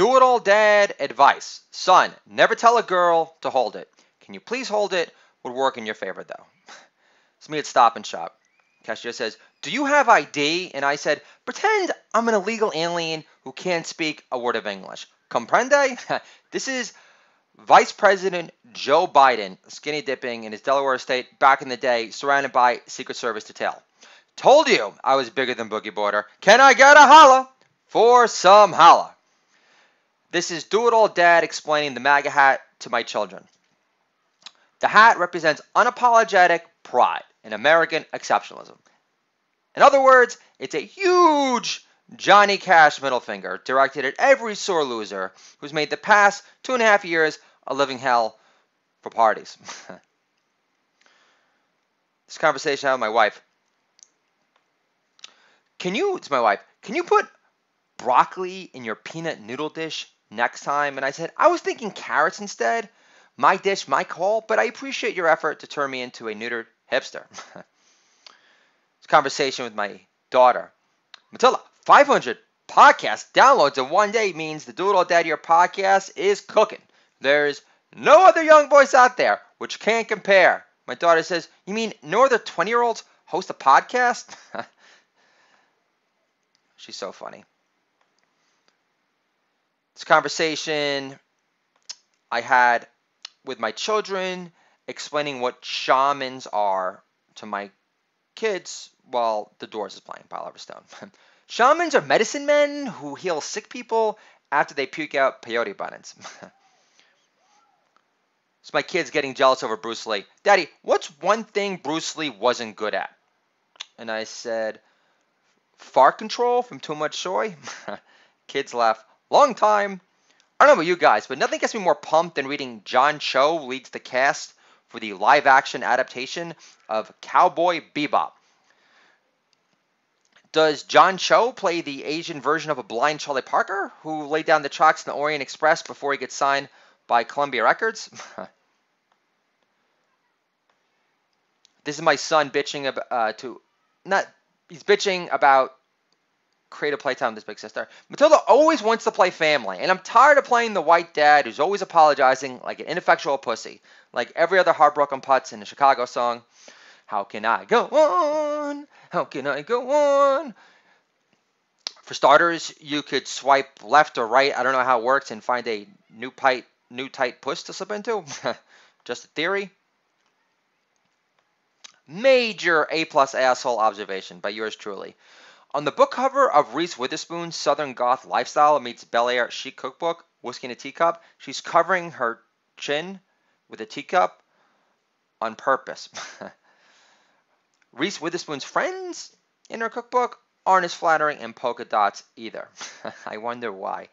Do-it-all dad advice. Son, never tell a girl to hold it. Can you please hold it? Would work in your favor, though. It's me at Stop and Shop. Cashier says, do you have ID? And I said, pretend I'm an illegal alien who can't speak a word of English. Comprende? This is Vice President Joe Biden skinny dipping in his Delaware estate back in the day, surrounded by Secret Service detail. Told you I was bigger than Boogie Border. Can I get a holla for some holla? This is Do-It-All Dad explaining the MAGA hat to my children. The hat represents unapologetic pride and American exceptionalism. In other words, it's a huge Johnny Cash middle finger directed at every sore loser who's made the past 2.5 years a living hell for parties. This conversation I had with my wife. It's my wife. Can you put broccoli in your peanut noodle dish next time? And I said, I was thinking carrots instead. My dish, my call, but I appreciate your effort to turn me into a neutered hipster. This conversation with my daughter. Matilda, 500 podcast downloads in one day means the Do It All Dad Your podcast is cooking. There's no other young voice out there which can't compare. My daughter says, you mean no other 20-year-olds host a podcast? She's so funny. This conversation I had with my children, explaining what shamans are to my kids while The Doors is playing by Oliver Stone. Shamans are medicine men who heal sick people after they puke out peyote buttons. So my kid's getting jealous over Bruce Lee. Daddy, what's one thing Bruce Lee wasn't good at? And I said, fart control from too much soy. Kids laugh. Long time. I don't know about you guys, but nothing gets me more pumped than reading John Cho leads the cast for the live-action adaptation of Cowboy Bebop. Does John Cho play the Asian version of a blind Charlie Parker who laid down the tracks in the Orient Express before he gets signed by Columbia Records? This is my son bitching he's bitching about creative playtime with his big sister. Matilda always wants to play family, and I'm tired of playing the white dad who's always apologizing like an ineffectual pussy, like every other heartbroken putz in the Chicago song. How can I go on? How can I go on? For starters, you could swipe left or right, I don't know how it works, and find a new tight puss to slip into. Just a theory. Major A+ asshole observation by yours truly. On the book cover of Reese Witherspoon's Southern Goth Lifestyle meets Bel Air Chic Cookbook, Whiskey in a Teacup, she's covering her chin with a teacup on purpose. Reese Witherspoon's friends in her cookbook aren't as flattering in polka dots either. I wonder why.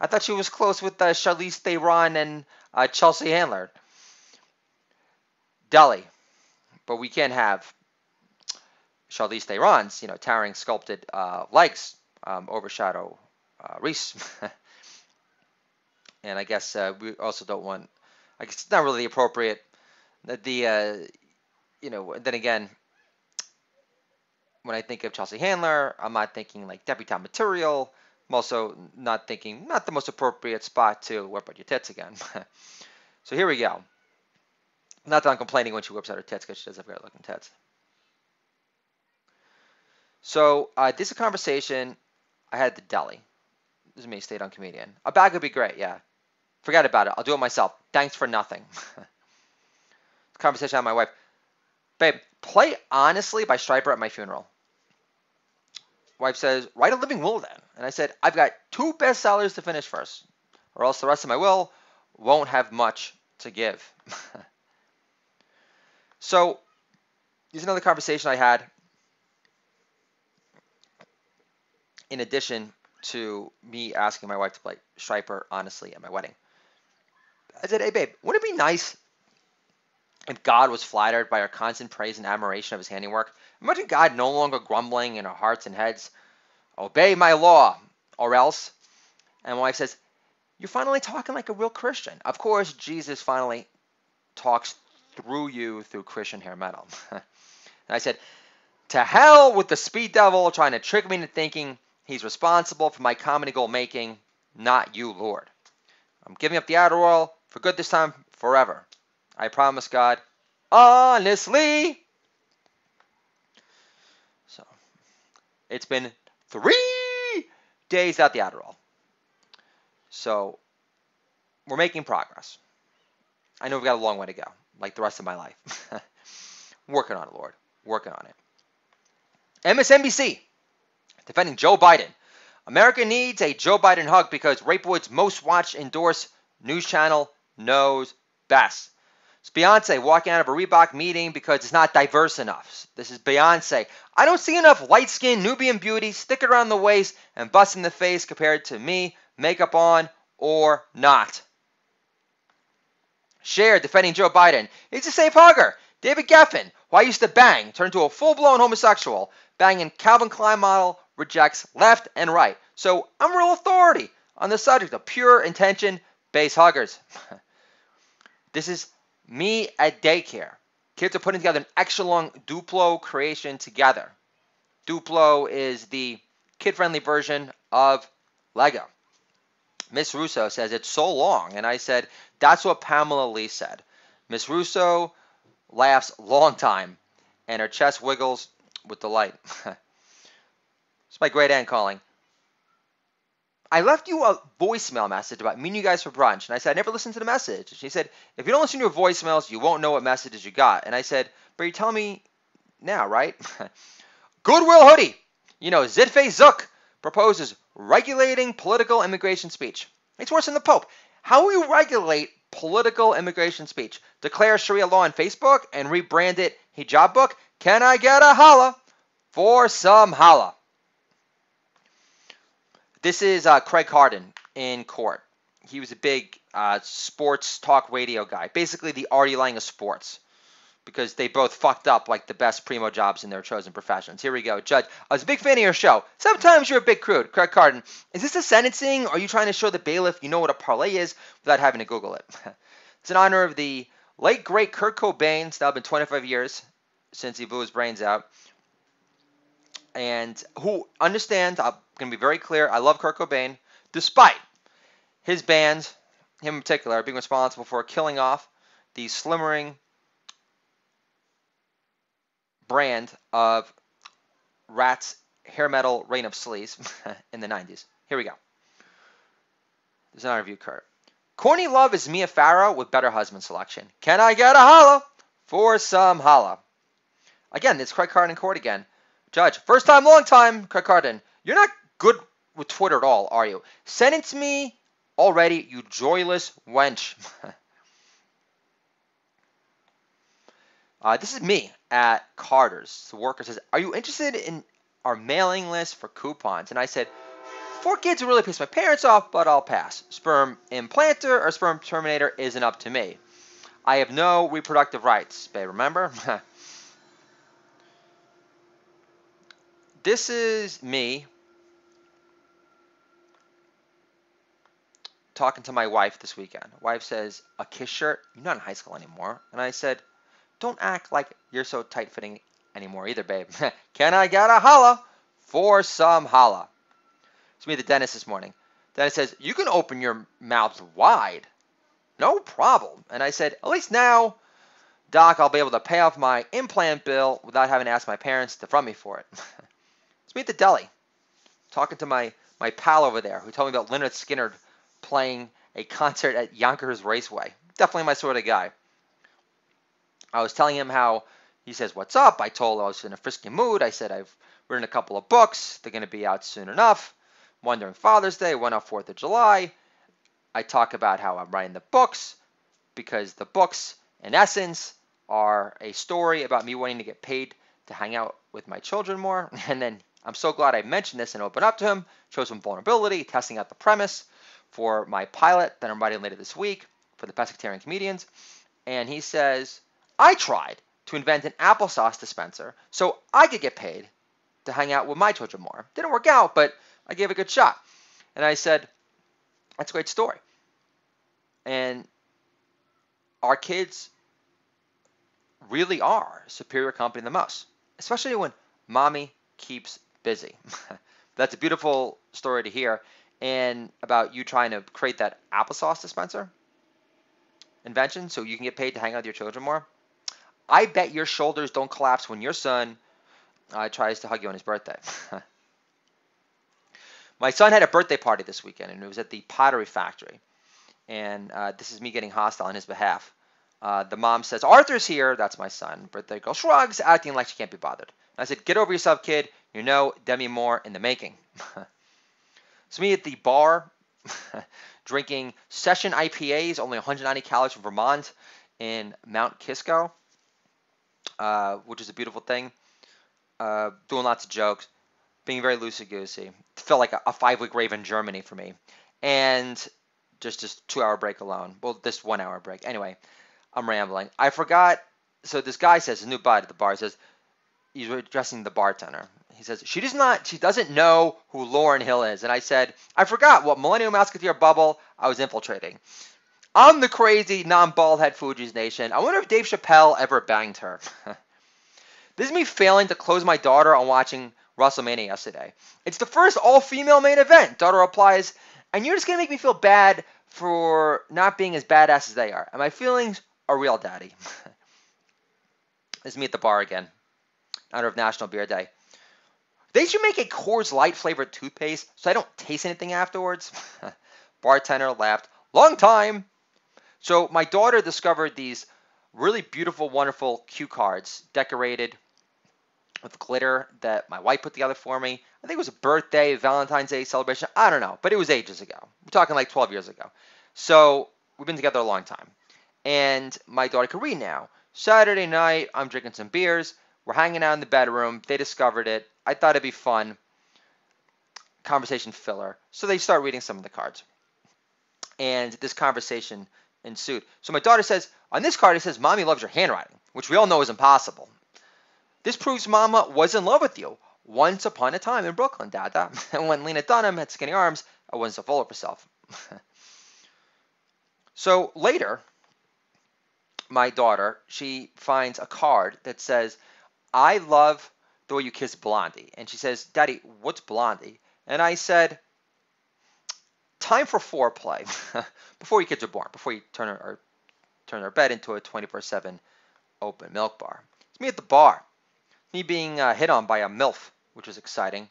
I thought she was close with Charlize Theron and Chelsea Handler. Deli. But we can't have Charlize Theron's, towering sculpted legs overshadow Reese. And I guess we also don't want, I guess it's not really appropriate that then again, when I think of Chelsea Handler, I'm not thinking like debutante material. I'm also not the most appropriate spot to whip out your tits again. So here we go. Not that I'm complaining when she whips out her tits, because she does have great looking tits. So this is a conversation I had at the deli. This is me, stayed-on comedian. A bag would be great, yeah. Forget about it. I'll do it myself. Thanks for nothing. Conversation I had with my wife. Babe, play Honestly by Stryper at my funeral. Wife says, write a living will then. And I said, I've got 2 bestsellers to finish first, or else the rest of my will won't have much to give. So, here's another conversation I had in addition to me asking my wife to play Stryper Honestly at my wedding. I said, hey babe, wouldn't it be nice if God was flattered by our constant praise and admiration of his handiwork? Imagine God no longer grumbling in our hearts and heads, obey my law, or else. And my wife says, you're finally talking like a real Christian. Of course, Jesus finally talks through you through Christian hair metal. And I said, to hell with the speed devil trying to trick me into thinking he's responsible for my comedy gold making. not you, Lord. I'm giving up the Adderall for good this time, forever. I promise, God. Honestly. So, it's been 3 days without the Adderall. So, we're making progress. I know we've got a long way to go, like the rest of my life. Working on it, Lord. Working on it. MSNBC defending Joe Biden. America needs a Joe Biden hug because Rapewood's most watched endorsed news channel knows best. It's Beyonce walking out of a Reebok meeting because it's not diverse enough. This is Beyonce. I don't see enough light-skinned Nubian beauty sticking around the waist and busting the face compared to me, makeup on or not. Cher defending Joe Biden. He's a safe hugger. David Geffen, who I used to bang, turned to a full-blown homosexual. Banging Calvin Klein model rejects left and right. So I'm real authority on the subject of pure intention-based huggers. This is me at daycare. Kids are putting together an extra-long Duplo creation together. Duplo is the kid-friendly version of Lego. Miss Russo says it's so long, and I said, that's what Pamela Lee said. Miss Russo laughs long time, and her chest wiggles with delight. It's my great aunt calling. I left you a voicemail message about meeting you guys for brunch, and I said, I never listened to the message. She said, if you don't listen to your voicemails, you won't know what messages you got. And I said, but you're telling me now, right? Goodwill Hoodie. You know, Zitfei Zook proposes regulating political immigration speech. It's worse than the Pope. How will you regulate political immigration speech? Declare Sharia law on Facebook and rebrand it hijab book? Can I get a holla for some holla? This is Craig Carden in court. He was a big sports talk radio guy, basically the Artie Lang of sports, because they both fucked up like the best primo jobs in their chosen professions. Here we go. Judge, I was a big fan of your show. Sometimes you're a bit crude. Craig Carden, is this a sentencing, or are you trying to show the bailiff you know what a parlay is without having to Google it? It's in honor of the late, great Kurt Cobain. It's now been 25 years since he blew his brains out. And who understands, I'm going to be very clear, I love Kurt Cobain, despite his band, him in particular, being responsible for killing off the slimmering brand of Rat's hair metal Reign of Sleaze in the 90s. Here we go. There's an interview, Kurt. Corny Love is Mia Farrow with better husband selection. Can I get a holla for some holla? Again, it's Craig Carden in court again. Judge, first time, long time, Craig Carden. You're not good with Twitter at all, are you? Sentence me already, you joyless wench. This is me at Carter's. The worker says, are you interested in our mailing list for coupons? And I said, 4 kids would really piss my parents off, but I'll pass. Sperm implanter or sperm terminator isn't up to me. I have no reproductive rights, babe, remember? This is me talking to my wife this weekend. Wife says, a kiss shirt? You're not in high school anymore. And I said, don't act like you're so tight-fitting anymore either, babe. Can I get a holla for some holla? It's me at the dentist this morning. Dentist says, you can open your mouth wide. No problem. And I said, at least now, Doc, I'll be able to pay off my implant bill without having to ask my parents to front me for it. It's me at the deli, talking to my pal over there who told me about Lynyrd Skynyrd playing a concert at Yonkers Raceway. Definitely my sort of guy. I was telling him how, he says, what's up? I told him I was in a frisky mood. I said, I've written a couple of books. They're going to be out soon enough. One during Father's Day, one on 4th of July. I talk about how I'm writing the books because the books, in essence, are a story about me wanting to get paid to hang out with my children more. And then I'm so glad I mentioned this and opened up to him, showed some vulnerability, testing out the premise for my pilot that I'm writing later this week for the pescatarian comedians. And he says, I tried to invent an applesauce dispenser so I could get paid to hang out with my children more. Didn't work out, but I gave it a good shot. And I said, that's a great story. And our kids really are superior company than most, especially when mommy keeps busy. That's a beautiful story to hear. and about you trying to create that applesauce dispenser invention so you can get paid to hang out with your children more. I bet your shoulders don't collapse when your son tries to hug you on his birthday. My son had a birthday party this weekend, and it was at the Pottery Factory. And this is me getting hostile on his behalf. The mom says, Arthur's here. That's my son. Birthday girl shrugs, acting like she can't be bothered. And I said, get over yourself, kid. You know Demi Moore in the making. It's me at the bar drinking session IPAs, only 190 calories from Vermont in Mount Kisco, which is a beautiful thing. Doing lots of jokes, being very loosey-goosey. It felt like a 5-week rave in Germany for me. And just 2-hour break alone. Well, this 1-hour break. Anyway, I'm rambling. I forgot. So this guy says, a new bud at the bar, says, he's addressing the bartender. He says, she doesn't know who Lauryn Hill is. And I said, I forgot what Millennium Musketeer bubble I was infiltrating. I'm the crazy, non-bald head Fuji's Nation. I wonder if Dave Chappelle ever banged her. This is me failing to close my daughter on watching WrestleMania yesterday. It's the first all-female main event. Daughter replies, and you're just going to make me feel bad for not being as badass as they are. And my feelings are real, Daddy. This is me at the bar again. In honor of National Beer Day. They should make a Coors Light flavored toothpaste so I don't taste anything afterwards. Bartender laughed. Long time. So my daughter discovered these really beautiful, wonderful cue cards decorated with glitter that my wife put together for me. I think it was a birthday, Valentine's Day celebration. I don't know, but it was ages ago. We're talking like 12 years ago. So we've been together a long time. And my daughter can read now. Saturday night, I'm drinking some beers. We're hanging out in the bedroom. They discovered it. I thought it'd be fun. Conversation filler. So they start reading some of the cards. And this conversation ensued. So my daughter says, on this card it says, Mommy loves your handwriting, which we all know is impossible. This proves Mama was in love with you once upon a time in Brooklyn, Dada. And when Lena Dunham had skinny arms, I wasn't so full of herself. So later, my daughter, she finds a card that says, I love the way you kiss Blondie. And she says, Daddy, what's Blondie? And I said, time for foreplay. Before your kids are born, before you turn their bed into a 24/7 open milk bar. It's me at the bar. Me being hit on by a MILF, which was exciting.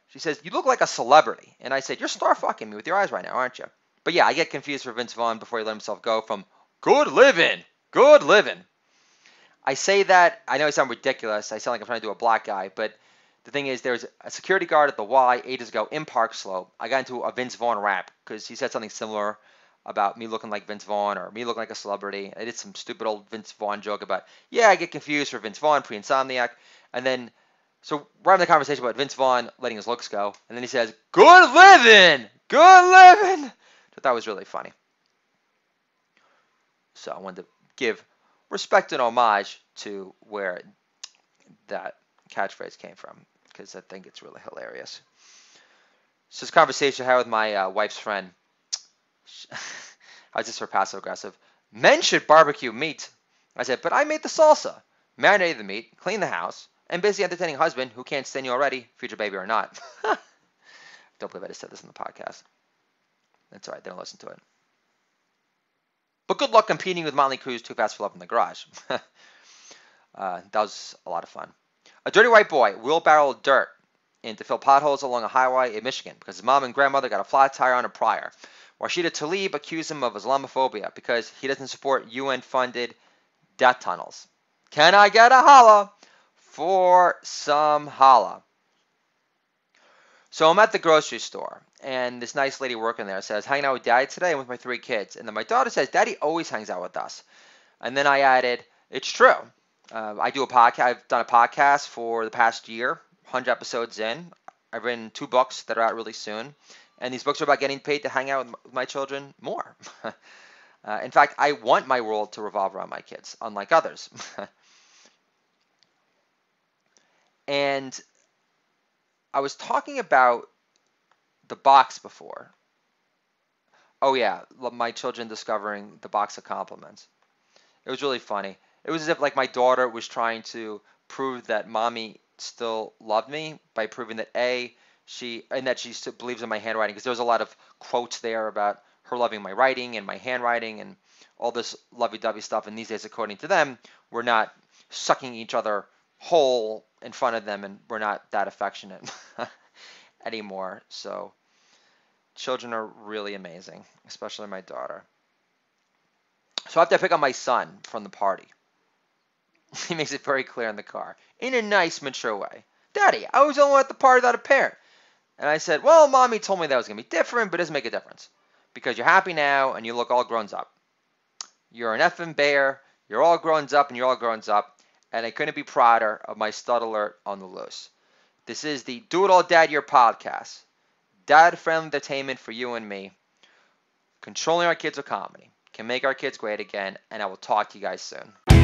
She says, you look like a celebrity. And I said, you're star fucking me with your eyes right now, aren't you? But yeah, I get confused for Vince Vaughn before he let himself go from good living. Good living. I say that, I know I sound ridiculous. I sound like I'm trying to do a black guy, but the thing is, there's a security guard at the Y ages ago in Park Slope. I got into a Vince Vaughn rap because he said something similar about me looking like Vince Vaughn or me looking like a celebrity. I did some stupid old Vince Vaughn joke about, yeah, I get confused for Vince Vaughn, pre-insomniac. And then, so we're having a conversation about Vince Vaughn letting his looks go. And then he says, good living! Good living! So that was really funny. So I wanted to give respect and homage to where that catchphrase came from, because I think it's really hilarious. So this conversation I had with my wife's friend. I was just for passive aggressive. Men should barbecue meat. I said, but I made the salsa, marinated the meat, cleaned the house, and busy entertaining husband who can't stand you already, future baby or not. Don't believe I just said this in the podcast. That's all right. They don't listen to it. But good luck competing with Motley Crue's Too Fast for Love in the Garage. That was a lot of fun. A dirty white boy wheelbarrowed dirt in to fill potholes along a highway in Michigan because his mom and grandmother got a flat tire on a prior. Rashida Tlaib accused him of Islamophobia because he doesn't support UN-funded death tunnels. Can I get a holla for some holla? So I'm at the grocery store, and this nice lady working there says, hanging out with Daddy today and with my 3 kids. And then my daughter says, Daddy always hangs out with us. And then I added, it's true. I do a podcast. I've done a podcast for the past year, 100 episodes in. I've written 2 books that are out really soon. And these books are about getting paid to hang out with my children more. In fact, I want my world to revolve around my kids, unlike others. And I was talking about the box before. Oh yeah, my children discovering the box of compliments. It was really funny. It was as if like my daughter was trying to prove that mommy still loved me by proving that A, that she believes in my handwriting, because there's a lot of quotes there about her loving my writing and my handwriting and all this lovey-dovey stuff. And these days, according to them, we're not sucking each other whole in front of them, and we're not that affectionate anymore. So children are really amazing, especially my daughter. So after I pick up my son from the party, he makes it very clear in the car, in a nice, mature way. Daddy, I was the only one at the party without a parent. And I said, well, Mommy told me that was going to be different, but it doesn't make a difference. Because you're happy now and you look all grown up. You're an effing bear. You're all grown up and you're all grown up. And I couldn't be prouder of my stud alert on the loose. This is the Do It All Dad Year podcast. Dad-friendly entertainment for you and me. Controlling our kids with comedy can make our kids great again. And I will talk to you guys soon.